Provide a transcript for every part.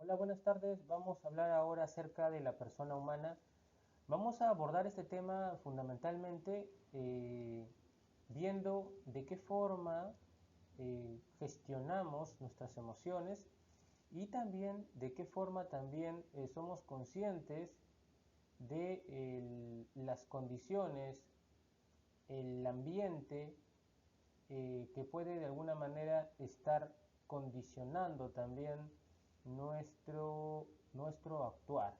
Hola, buenas tardes. Vamos a hablar ahora acerca de la persona humana. Vamos a abordar este tema fundamentalmente viendo de qué forma gestionamos nuestras emociones y también de qué forma también somos conscientes de las condiciones, el ambiente que puede de alguna manera estar condicionando también nuestro actuar.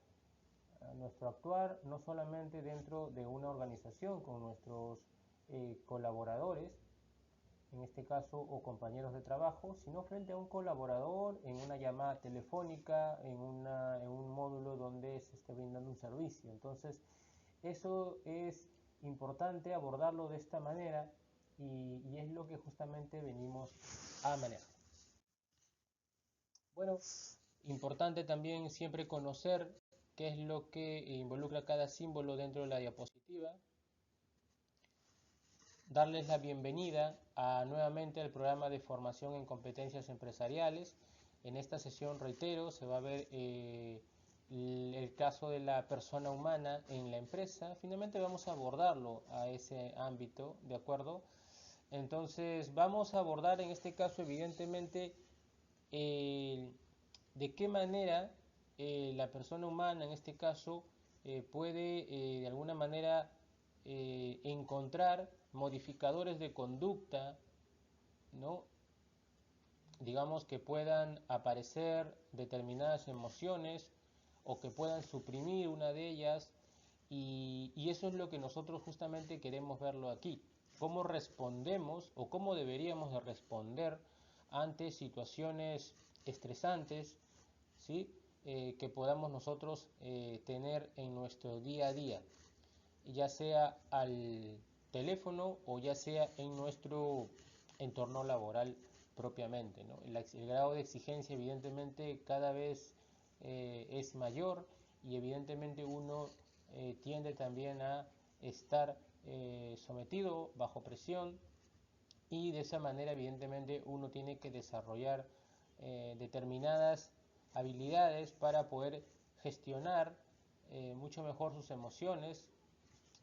Nuestro actuar no solamente dentro de una organización con nuestros colaboradores, en este caso, o compañeros de trabajo, sino frente a un colaborador en una llamada telefónica, en un módulo donde se esté brindando un servicio. Entonces, eso es importante abordarlo de esta manera y es lo que justamente venimos a manejar. Bueno, importante también siempre conocer qué es lo que involucra cada símbolo dentro de la diapositiva, darles la bienvenida nuevamente al programa de formación en competencias empresariales. En esta sesión, reitero, se va a ver el caso de la persona humana en la empresa. Finalmente vamos a abordarlo a ese ámbito, ¿de acuerdo? Entonces vamos a abordar en este caso evidentemente eh, de qué manera la persona humana en este caso puede de alguna manera encontrar modificadores de conducta, ¿no? Digamos que puedan aparecer determinadas emociones o que puedan suprimir una de ellas y eso es lo que nosotros justamente queremos verlo aquí. Cómo respondemos o cómo deberíamos de responder ante situaciones estresantes, ¿sí? Que podamos nosotros tener en nuestro día a día, ya sea al teléfono o ya sea en nuestro entorno laboral propiamente, ¿no? El grado de exigencia evidentemente cada vez es mayor y evidentemente uno tiende también a estar sometido bajo presión y de esa manera evidentemente uno tiene que desarrollar determinadas habilidades para poder gestionar mucho mejor sus emociones,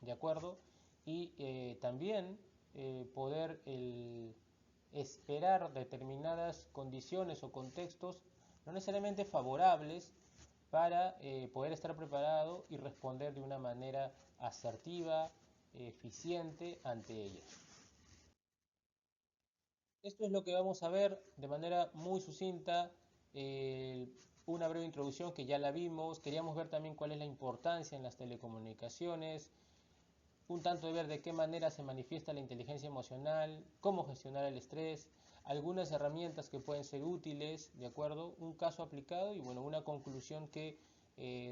¿de acuerdo? Y también poder esperar determinadas condiciones o contextos no necesariamente favorables para poder estar preparado y responder de una manera asertiva, eficiente ante ellas. Esto es lo que vamos a ver de manera muy sucinta, eh, una breve introducción que ya la vimos, queríamos ver también cuál es la importancia en las telecomunicaciones, un tanto de ver de qué manera se manifiesta la inteligencia emocional, cómo gestionar el estrés, algunas herramientas que pueden ser útiles, ¿de acuerdo? Un caso aplicado y bueno, una conclusión que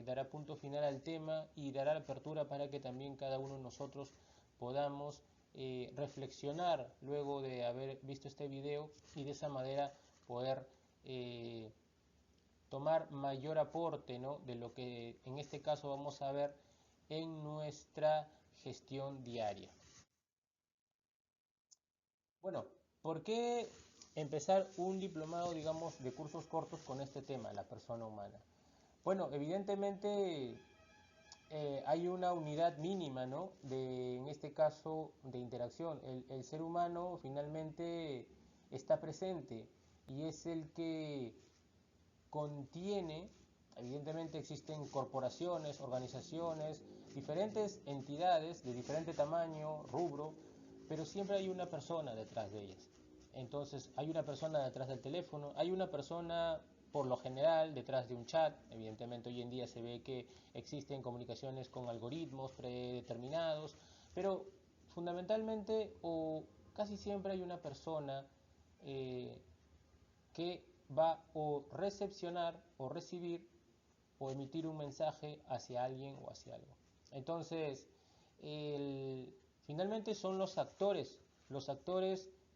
dará punto final al tema y dará apertura para que también cada uno de nosotros podamos reflexionar luego de haber visto este video y de esa manera poder tomar mayor aporte, ¿no? De lo que en este caso vamos a ver en nuestra gestión diaria. Bueno, ¿por qué empezar un diplomado, digamos, de cursos cortos con este tema, la persona humana? Bueno, evidentemente hay una unidad mínima, ¿no? En este caso, de interacción. El ser humano finalmente está presente y es el que contiene, evidentemente existen corporaciones, organizaciones, diferentes entidades de diferente tamaño, rubro, pero siempre hay una persona detrás de ellas. Entonces hay una persona detrás del teléfono, hay una persona por lo general detrás de un chat. Evidentemente hoy en día se ve que existen comunicaciones con algoritmos predeterminados, pero fundamentalmente o casi siempre hay una persona eh, que va o recepcionar o recibir o emitir un mensaje hacia alguien o hacia algo. Entonces, finalmente son los actores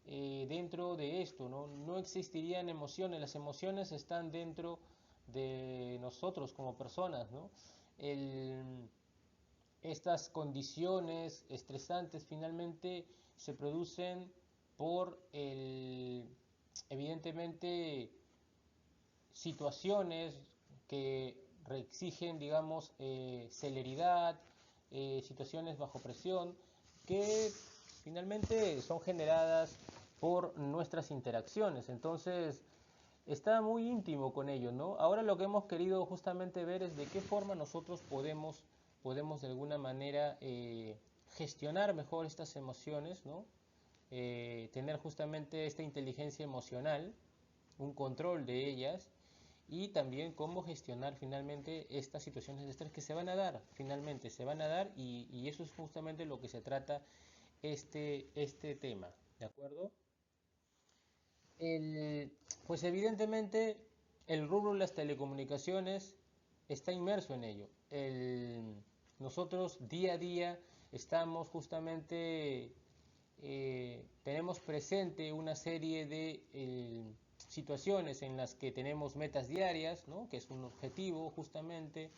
dentro de esto, ¿no? No existirían emociones, las emociones están dentro de nosotros como personas, ¿no? El, estas condiciones estresantes finalmente se producen por evidentemente situaciones que exigen, digamos, celeridad, situaciones bajo presión, que finalmente son generadas por nuestras interacciones. Entonces, está muy íntimo con ello, ¿no? Ahora lo que hemos querido justamente ver es de qué forma nosotros podemos de alguna manera gestionar mejor estas emociones, ¿no? Tener justamente esta inteligencia emocional, un control de ellas y también cómo gestionar finalmente estas situaciones de estrés que se van a dar, finalmente se van a dar y eso es justamente lo que se trata este tema, ¿de acuerdo? El, pues evidentemente el rubro de las telecomunicaciones está inmerso en ello. Nosotros día a día estamos justamente, tenemos presente una serie de situaciones en las que tenemos metas diarias, ¿no? Que es un objetivo justamente,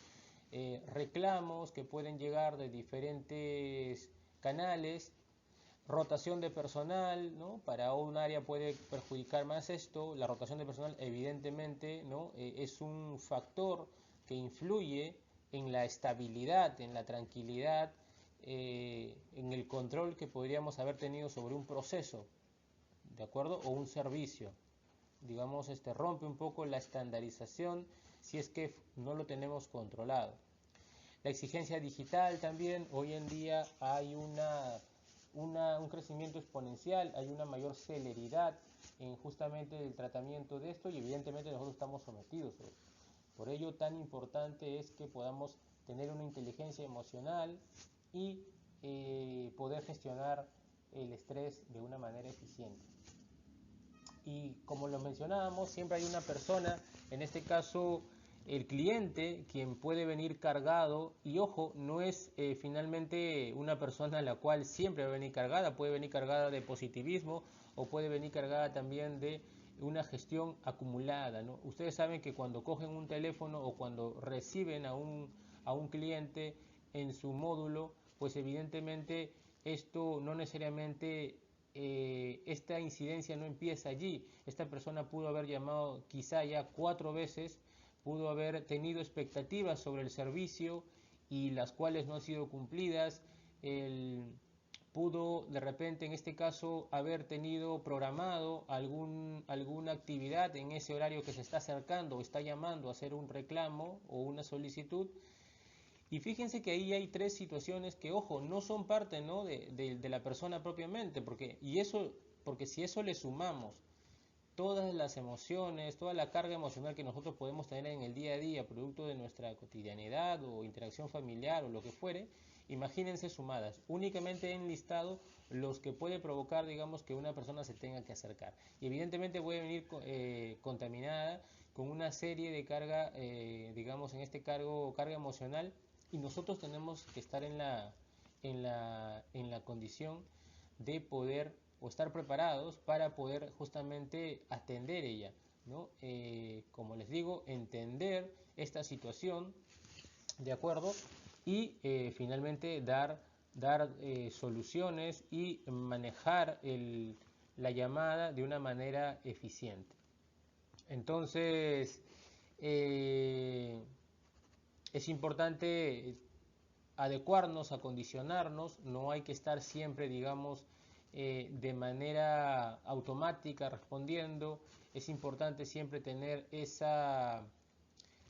reclamos que pueden llegar de diferentes canales, rotación de personal, ¿no? Para un área puede perjudicar más esto. La rotación de personal, evidentemente, ¿no? Es un factor que influye en la estabilidad, en la tranquilidad, en el control que podríamos haber tenido sobre un proceso, ¿de acuerdo? O un servicio. Digamos, rompe un poco la estandarización si es que no lo tenemos controlado. La exigencia digital también, hoy en día hay un crecimiento exponencial, hay una mayor celeridad en justamente el tratamiento de esto y evidentemente nosotros estamos sometidos a eso. Por ello tan importante es que podamos tener una inteligencia emocional y poder gestionar el estrés de una manera eficiente. Y como lo mencionábamos, siempre hay una persona, en este caso el cliente, quien puede venir cargado, y ojo, no es finalmente una persona a la cual siempre va a venir cargada, puede venir cargada de positivismo o puede venir cargada también de una gestión acumulada, ¿no? Ustedes saben que cuando cogen un teléfono o cuando reciben a un cliente en su módulo, pues evidentemente esto no necesariamente esta incidencia no empieza allí. Esta persona pudo haber llamado quizá ya 4 veces, pudo haber tenido expectativas sobre el servicio y las cuales no han sido cumplidas. Pudo de repente en este caso haber tenido programado alguna actividad en ese horario que se está acercando o está llamando a hacer un reclamo o una solicitud. Y fíjense que ahí hay tres situaciones que, ojo, no son parte, ¿no? de la persona propiamente, porque si eso le sumamos todas las emociones, toda la carga emocional que nosotros podemos tener en el día a día, producto de nuestra cotidianidad o interacción familiar o lo que fuere, imagínense sumadas. Únicamente he enlistado los que puede provocar, digamos, que una persona se tenga que acercar. Y evidentemente puede venir contaminada con una serie de carga, digamos, en este carga emocional, y nosotros tenemos que estar en la condición de poder o estar preparados para poder justamente atender ella, ¿no? Como les digo, entender esta situación, ¿de acuerdo? Y finalmente dar soluciones y manejar la llamada de una manera eficiente. Entonces, es importante adecuarnos, acondicionarnos, no hay que estar siempre, digamos, de manera automática respondiendo, es importante siempre tener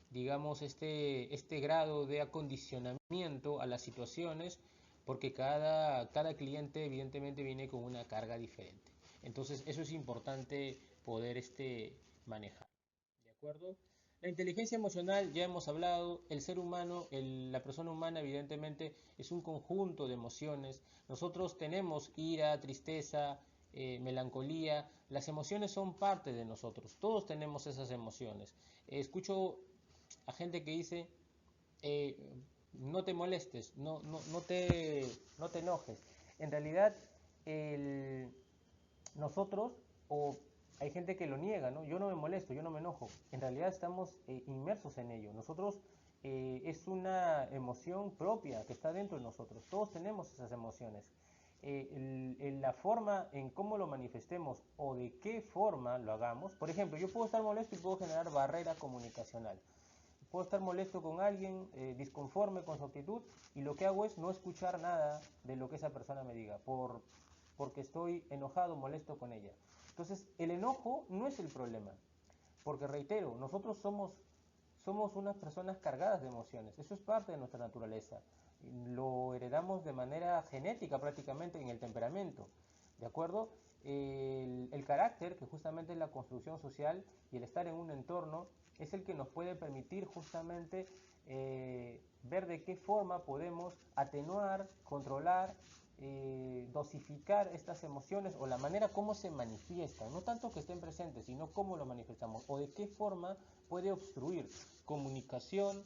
digamos, este grado de acondicionamiento a las situaciones, porque cada cliente evidentemente viene con una carga diferente. Entonces, eso es importante poder manejar. ¿De acuerdo? La inteligencia emocional, ya hemos hablado, el ser humano, la persona humana evidentemente es un conjunto de emociones. Nosotros tenemos ira, tristeza, melancolía. Las emociones son parte de nosotros. Todos tenemos esas emociones. Escucho a gente que dice, eh, no te molestes, no te enojes. En realidad, el, nosotros, o hay gente que lo niega, ¿no? Yo no me molesto, yo no me enojo. En realidad estamos inmersos en ello. Nosotros es una emoción propia que está dentro de nosotros. Todos tenemos esas emociones. La forma en cómo lo manifestemos o de qué forma lo hagamos. Por ejemplo, yo puedo estar molesto y puedo generar barrera comunicacional. puedo estar molesto con alguien, disconforme con su actitud, y lo que hago es no escuchar nada de lo que esa persona me diga, porque estoy enojado, molesto con ella. Entonces, el enojo no es el problema, porque reitero, nosotros somos unas personas cargadas de emociones, eso es parte de nuestra naturaleza, lo heredamos de manera genética prácticamente en el temperamento, ¿de acuerdo? El carácter, que justamente es la construcción social y el estar en un entorno, es el que nos puede permitir justamente ver de qué forma podemos atenuar, controlar, dosificar estas emociones o la manera como se manifiestan, no tanto que estén presentes, sino cómo lo manifestamos o de qué forma puede obstruir comunicación,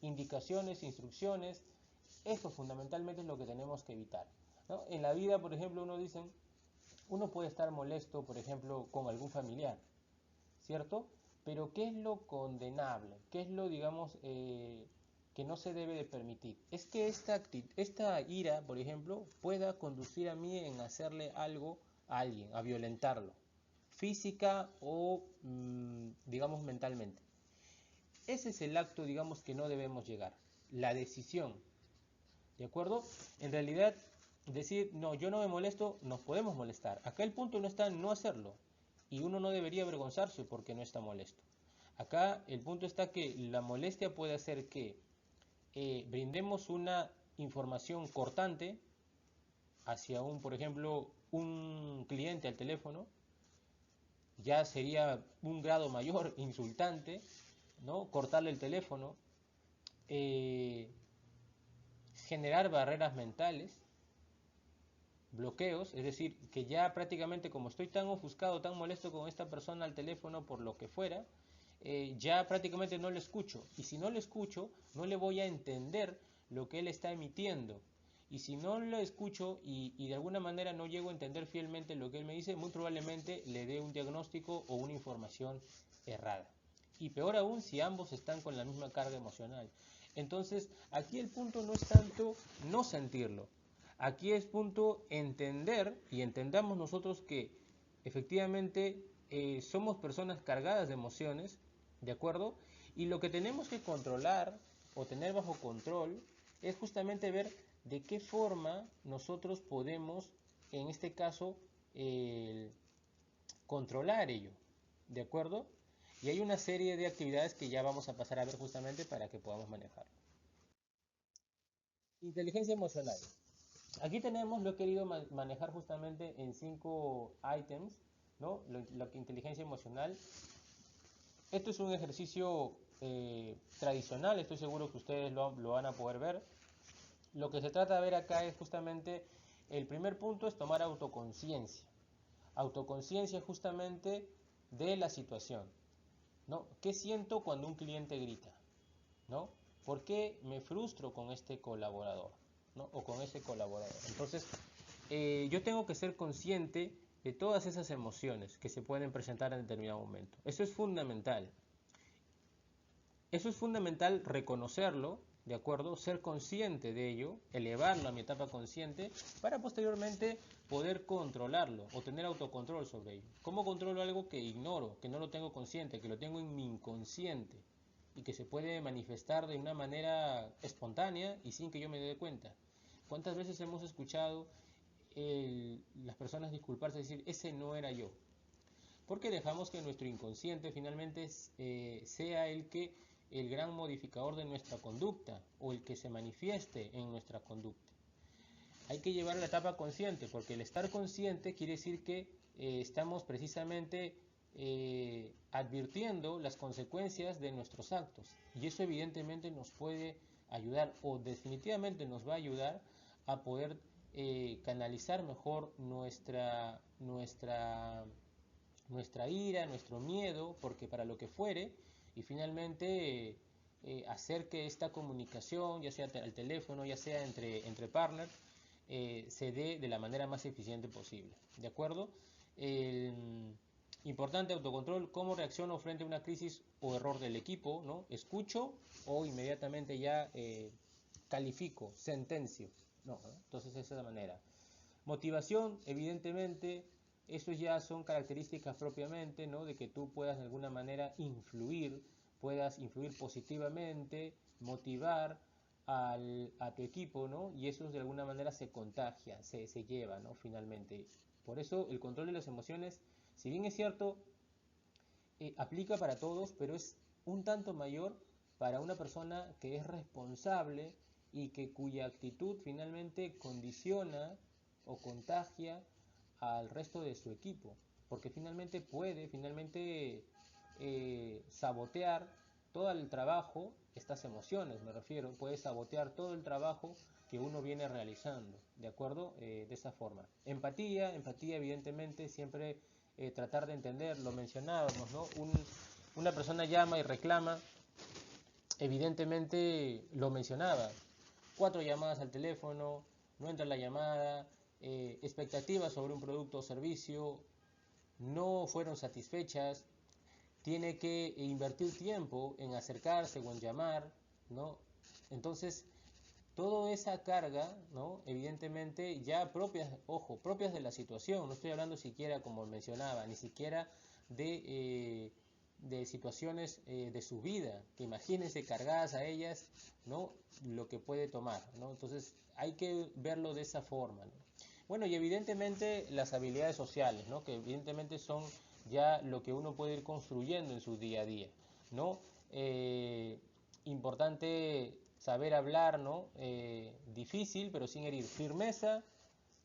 indicaciones, instrucciones. Esto fundamentalmente es lo que tenemos que evitar, ¿no? En la vida, por ejemplo, uno puede estar molesto, por ejemplo, con algún familiar, ¿cierto? Pero ¿qué es lo condenable? ¿Qué es lo, digamos, que no se debe de permitir? Es que esta ira, por ejemplo, pueda conducir a mí en hacerle algo a alguien, a violentarlo, física o, digamos, mentalmente. Ese es el acto, digamos, que no debemos llegar, la decisión, ¿de acuerdo? En realidad, decir, no, yo no me molesto, nos podemos molestar. Acá el punto no está en no hacerlo, y uno no debería avergonzarse porque no está molesto. Acá el punto está que la molestia puede hacer que brindemos una información cortante hacia por ejemplo, un cliente al teléfono, ya sería un grado mayor, insultante, ¿no? Cortarle el teléfono, eh, generar barreras mentales, bloqueos, es decir, que ya prácticamente como estoy tan ofuscado, tan molesto con esta persona al teléfono por lo que fuera, ya prácticamente no le escucho. Y si no le escucho, no le voy a entender lo que él está emitiendo. Y si no lo escucho y de alguna manera no llego a entender fielmente lo que él me dice, muy probablemente le dé un diagnóstico o una información errada. Y peor aún si ambos están con la misma carga emocional. Entonces, aquí el punto no es tanto no sentirlo. Aquí es punto entender y entendamos nosotros que efectivamente somos personas cargadas de emociones, ¿de acuerdo? Y lo que tenemos que controlar o tener bajo control es justamente ver de qué forma nosotros podemos, en este caso, controlar ello, ¿de acuerdo? Y hay una serie de actividades que ya vamos a pasar a ver justamente para que podamos manejar. Inteligencia emocional. Aquí tenemos, lo he querido manejar justamente en 5 items, ¿no? La inteligencia emocional. Esto es un ejercicio tradicional, estoy seguro que ustedes lo van a poder ver. Lo que se trata de ver acá es justamente, el primer punto es tomar autoconciencia. Autoconciencia justamente de la situación, ¿no? ¿Qué siento cuando un cliente grita? ¿No? ¿Por qué me frustro con este colaborador? ¿No? O con ese colaborador. Entonces, yo tengo que ser consciente de todas esas emociones que se pueden presentar en determinado momento. Eso es fundamental. Eso es fundamental reconocerlo, ¿de acuerdo? Ser consciente de ello, elevarlo a mi etapa consciente, para posteriormente poder controlarlo o tener autocontrol sobre ello. ¿Cómo controlo algo que ignoro, que no lo tengo consciente, que lo tengo en mi inconsciente y que se puede manifestar de una manera espontánea y sin que yo me dé cuenta? ¿Cuántas veces hemos escuchado las personas disculparse y decir, ese no era yo? Porque dejamos que nuestro inconsciente finalmente sea el gran modificador de nuestra conducta o el que se manifieste en nuestra conducta. Hay que llevar a la etapa consciente, porque el estar consciente quiere decir que estamos precisamente advirtiendo las consecuencias de nuestros actos, y eso evidentemente nos puede ayudar, o definitivamente nos va a ayudar a poder canalizar mejor nuestra ira, nuestro miedo, porque para lo que fuere, y finalmente hacer que esta comunicación, ya sea al teléfono, ya sea entre partners, se dé de la manera más eficiente posible. ¿De acuerdo? Importante autocontrol, cómo reacciono frente a una crisis o error del equipo, ¿no? Escucho o inmediatamente ya califico, sentencio, ¿no? Entonces esa es la manera. Motivación, evidentemente, eso ya son características propiamente, ¿no? De que tú puedas de alguna manera influir puedas influir positivamente, motivar a tu equipo, ¿no? Y eso de alguna manera se contagia, se lleva, ¿no? Finalmente. Por eso el control de las emociones, si bien es cierto, aplica para todos, pero es un tanto mayor para una persona que es responsable y que cuya actitud finalmente condiciona o contagia al resto de su equipo, porque finalmente puede sabotear todo el trabajo, estas emociones me refiero, puede sabotear todo el trabajo que uno viene realizando, ¿de acuerdo? De esa forma. Empatía evidentemente siempre tratar de entender, lo mencionábamos, ¿no? Una persona llama y reclama, evidentemente lo mencionaba, 4 llamadas al teléfono, no entra la llamada, expectativas sobre un producto o servicio no fueron satisfechas, tiene que invertir tiempo en acercarse o en llamar, ¿no? Entonces, toda esa carga, ¿no? Evidentemente ya propias, ojo, propias de la situación, no estoy hablando siquiera, como mencionaba, ni siquiera de situaciones de su vida, que imagínense cargadas a ellas, ¿no? Lo que puede tomar, ¿no? Entonces hay que verlo de esa forma, ¿no? Bueno, y evidentemente las habilidades sociales, ¿no? Que evidentemente son ya lo que uno puede ir construyendo en su día a día, ¿no? Importante saber hablar, ¿no? Difícil, pero sin herir. Firmeza,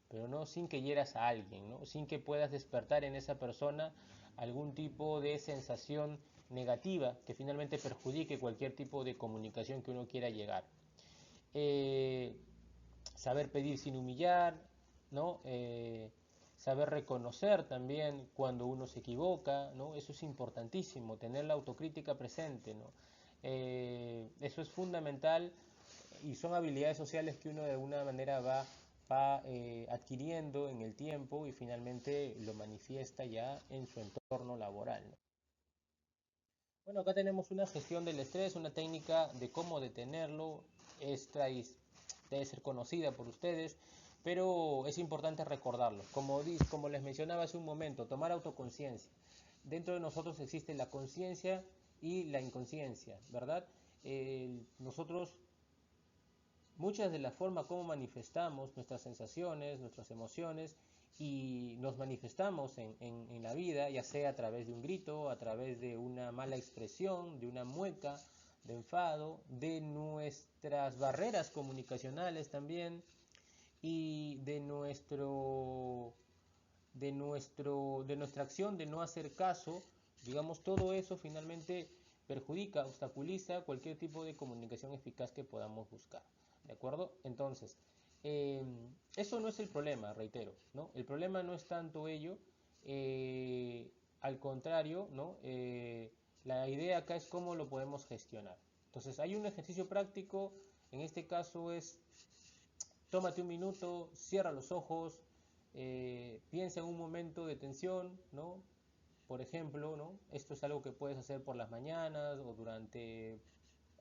pero no sin que hieras a alguien, ¿no? Sin que puedas despertar en esa persona algún tipo de sensación negativa que finalmente perjudique cualquier tipo de comunicación que uno quiera llegar. Eh, Saber pedir sin humillar, ¿no? Saber reconocer también cuando uno se equivoca, ¿no? Eso es importantísimo, tener la autocrítica presente, ¿no? Eso es fundamental y son habilidades sociales que uno de alguna manera va adquiriendo en el tiempo y finalmente lo manifiesta ya en su entorno laboral, ¿no? Bueno, acá tenemos una gestión del estrés, una técnica de cómo detenerlo. Esta debe ser conocida por ustedes, pero es importante recordarlo. Como les mencionaba hace un momento, tomar autoconciencia. Dentro de nosotros existe la conciencia y la inconsciencia, ¿verdad? Nosotros, muchas de la forma como manifestamos nuestras sensaciones, nuestras emociones, y nos manifestamos en la vida, ya sea a través de un grito, a través de una mala expresión, de una mueca, de enfado, de nuestras barreras comunicacionales también y de nuestra acción de no hacer caso, digamos, todo eso finalmente perjudica, obstaculiza cualquier tipo de comunicación eficaz que podamos buscar. ¿De acuerdo? Entonces, eh, eso no es el problema, reitero, ¿no? El problema no es tanto ello, al contrario, ¿no? La idea acá es cómo lo podemos gestionar. Entonces, hay un ejercicio práctico, en este caso es, tómate un minuto, cierra los ojos, piensa en un momento de tensión, ¿no? Por ejemplo, ¿no? Esto es algo que puedes hacer por las mañanas o durante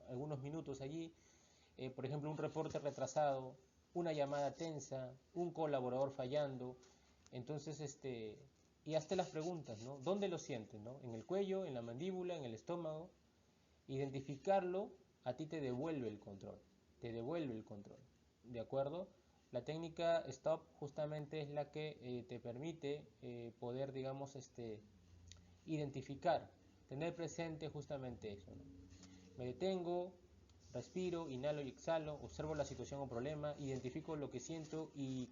algunos minutos allí. Por ejemplo, un reporte retrasado, una llamada tensa, un colaborador fallando. Entonces, y hazte las preguntas, ¿no? ¿Dónde lo sientes, no? En el cuello, en la mandíbula, en el estómago. Identificarlo a ti te devuelve el control, te devuelve el control, ¿de acuerdo? La técnica stop justamente es la que te permite poder, digamos, identificar, tener presente justamente eso, ¿no? Me detengo, respiro, inhalo y exhalo, observo la situación o problema, identifico lo que siento y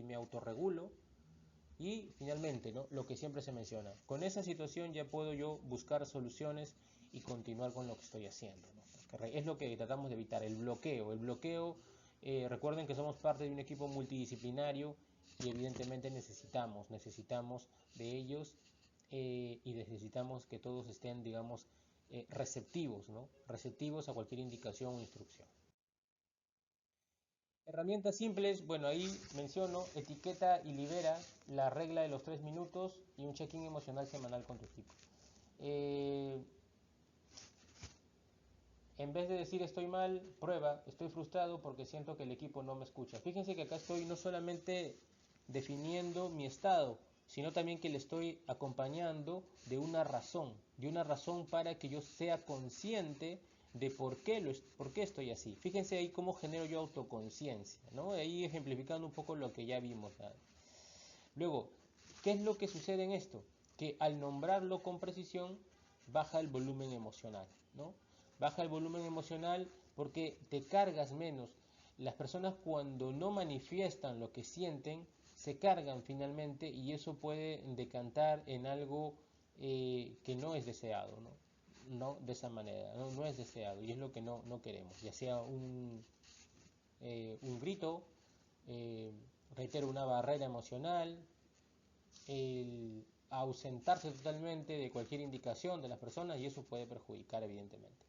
me autorregulo. Y finalmente, ¿no? Lo que siempre se menciona, con esa situación ya puedo yo buscar soluciones y continuar con lo que estoy haciendo, ¿no? Es lo que tratamos de evitar, el bloqueo. El bloqueo, recuerden que somos parte de un equipo multidisciplinario y evidentemente necesitamos de ellos y necesitamos que todos estén, digamos, receptivos, ¿no? Receptivos a cualquier indicación o instrucción. Herramientas simples, bueno, ahí menciono etiqueta y libera, la regla de los 3 minutos y un check-in emocional semanal con tu equipo. En vez de decir estoy mal, prueba, estoy frustrado porque siento que el equipo no me escucha. Fíjense que acá estoy no solamente definiendo mi estado, sino también que le estoy acompañando de una razón para que yo sea consciente de por qué estoy así. Fíjense ahí cómo genero yo autoconciencia, ¿no? Ahí ejemplificando un poco lo que ya vimos. Luego, ¿qué es lo que sucede en esto? Que al nombrarlo con precisión, baja el volumen emocional, ¿no? Baja el volumen emocional porque te cargas menos. Las personas cuando no manifiestan lo que sienten, se cargan finalmente y eso puede decantar en algo que no es deseado, ¿no? No de esa manera, no es deseado y es lo que no queremos, ya sea un grito, eh, reitero, una barrera emocional, el ausentarse totalmente de cualquier indicación de las personas y eso puede perjudicar evidentemente.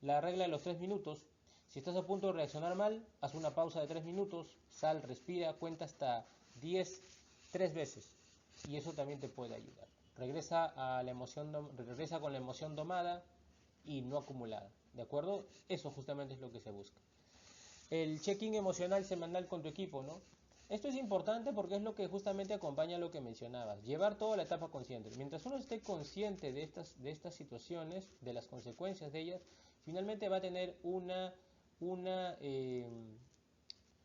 La regla de los 3 minutos: si estás a punto de reaccionar mal, haz una pausa de 3 minutos, sal, respira, cuenta hasta 10 3 veces y eso también te puede ayudar. Regresa con la emoción domada y no acumulada, ¿de acuerdo? Eso justamente es lo que se busca. El check-in emocional semanal con tu equipo, ¿no? Esto es importante porque es lo que justamente acompaña a lo que mencionabas, llevar toda la etapa consciente. Mientras uno esté consciente de estas situaciones, de las consecuencias de ellas, finalmente va a tener una,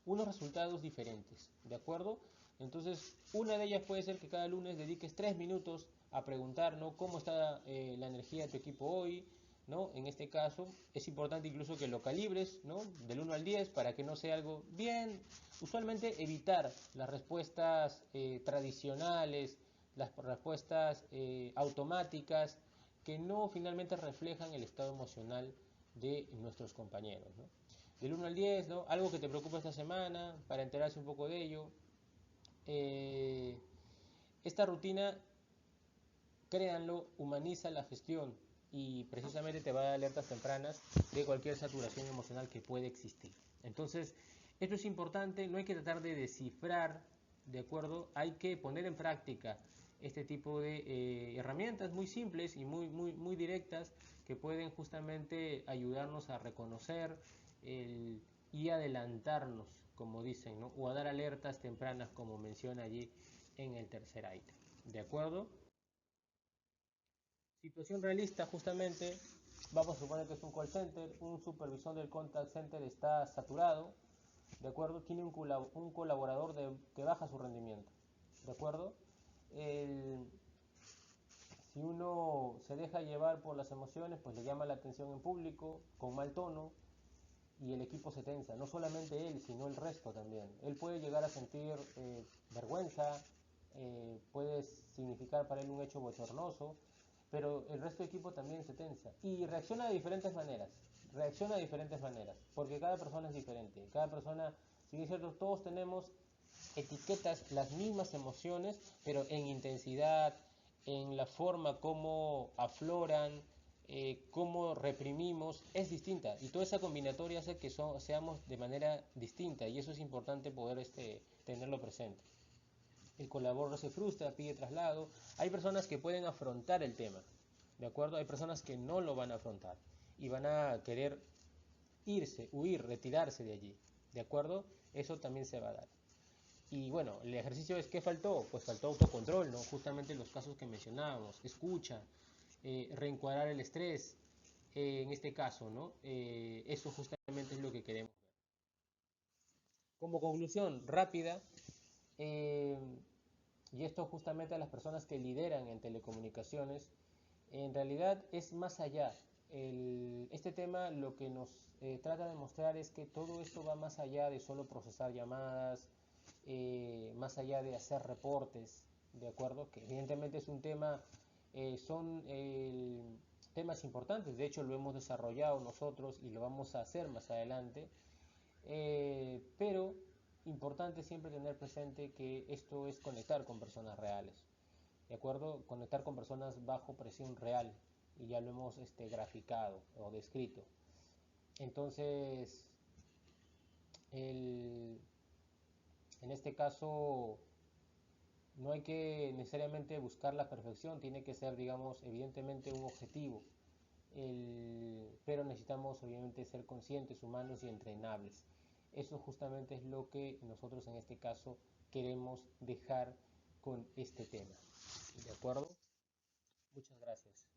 unos resultados diferentes, ¿de acuerdo? Entonces, una de ellas puede ser que cada lunes dediques 3 minutos a preguntar, ¿no? ¿Cómo está la energía de tu equipo hoy? ¿No? En este caso, es importante incluso que lo calibres, ¿no? Del 1 al 10 para que no sea algo bien. Usualmente evitar las respuestas tradicionales, las respuestas automáticas que no finalmente reflejan el estado emocional de nuestros compañeros, ¿no? Del 1 al 10, ¿no? Algo que te preocupa esta semana, para enterarse un poco de ello. Eh, Esta rutina, créanlo, humaniza la gestión y precisamente te va a dar alertas tempranas de cualquier saturación emocional que puede existir. Entonces, esto es importante, no hay que tratar de descifrar, ¿de acuerdo? Hay que poner en práctica este tipo de herramientas muy simples y muy directas que pueden justamente ayudarnos a reconocer y adelantarnos, como dicen, ¿no? O a dar alertas tempranas, como menciona allí en el tercer ítem. ¿De acuerdo? Situación realista, justamente, vamos a suponer que es un call center, un supervisor del contact center está saturado, ¿de acuerdo? Tiene un colaborador que baja su rendimiento, ¿de acuerdo? El, si uno se deja llevar por las emociones, pues le llama la atención en público, con mal tono, y el equipo se tensa, no solamente él, sino el resto también. Él puede llegar a sentir vergüenza, puede significar para él un hecho bochornoso, pero el resto del equipo también se tensa y reacciona de diferentes maneras, porque cada persona es diferente, cada persona, si bien es cierto, todos tenemos etiquetas, las mismas emociones, pero en intensidad, en la forma como afloran, cómo reprimimos, es distinta. Y toda esa combinatoria hace que seamos de manera distinta y eso es importante poder tenerlo presente. El colaborador se frustra, pide traslado. Hay personas que pueden afrontar el tema, ¿de acuerdo? Hay personas que no lo van a afrontar y van a querer irse, huir, retirarse de allí, ¿de acuerdo? Eso también se va a dar. Y bueno, el ejercicio es ¿qué faltó? Pues faltó autocontrol, ¿no? Justamente los casos que mencionábamos, escucha, reencuadrar el estrés, en este caso, ¿no? Eso justamente es lo que queremos ver. Como conclusión rápida, eh, y esto justamente a las personas que lideran en telecomunicaciones, en realidad es más allá. Este tema lo que nos trata de mostrar es que todo esto va más allá de solo procesar llamadas, más allá de hacer reportes, ¿de acuerdo? Que evidentemente es un tema, son temas importantes, de hecho lo hemos desarrollado nosotros y lo vamos a hacer más adelante, pero importante siempre tener presente que esto es conectar con personas reales, ¿de acuerdo? Conectar con personas bajo presión real y ya lo hemos graficado o descrito. Entonces, el, en este caso, no hay que necesariamente buscar la perfección, tiene que ser, digamos, evidentemente un objetivo, pero necesitamos obviamente ser conscientes, humanos y entrenables. Eso justamente es lo que nosotros en este caso queremos dejar con este tema. ¿De acuerdo? Muchas gracias.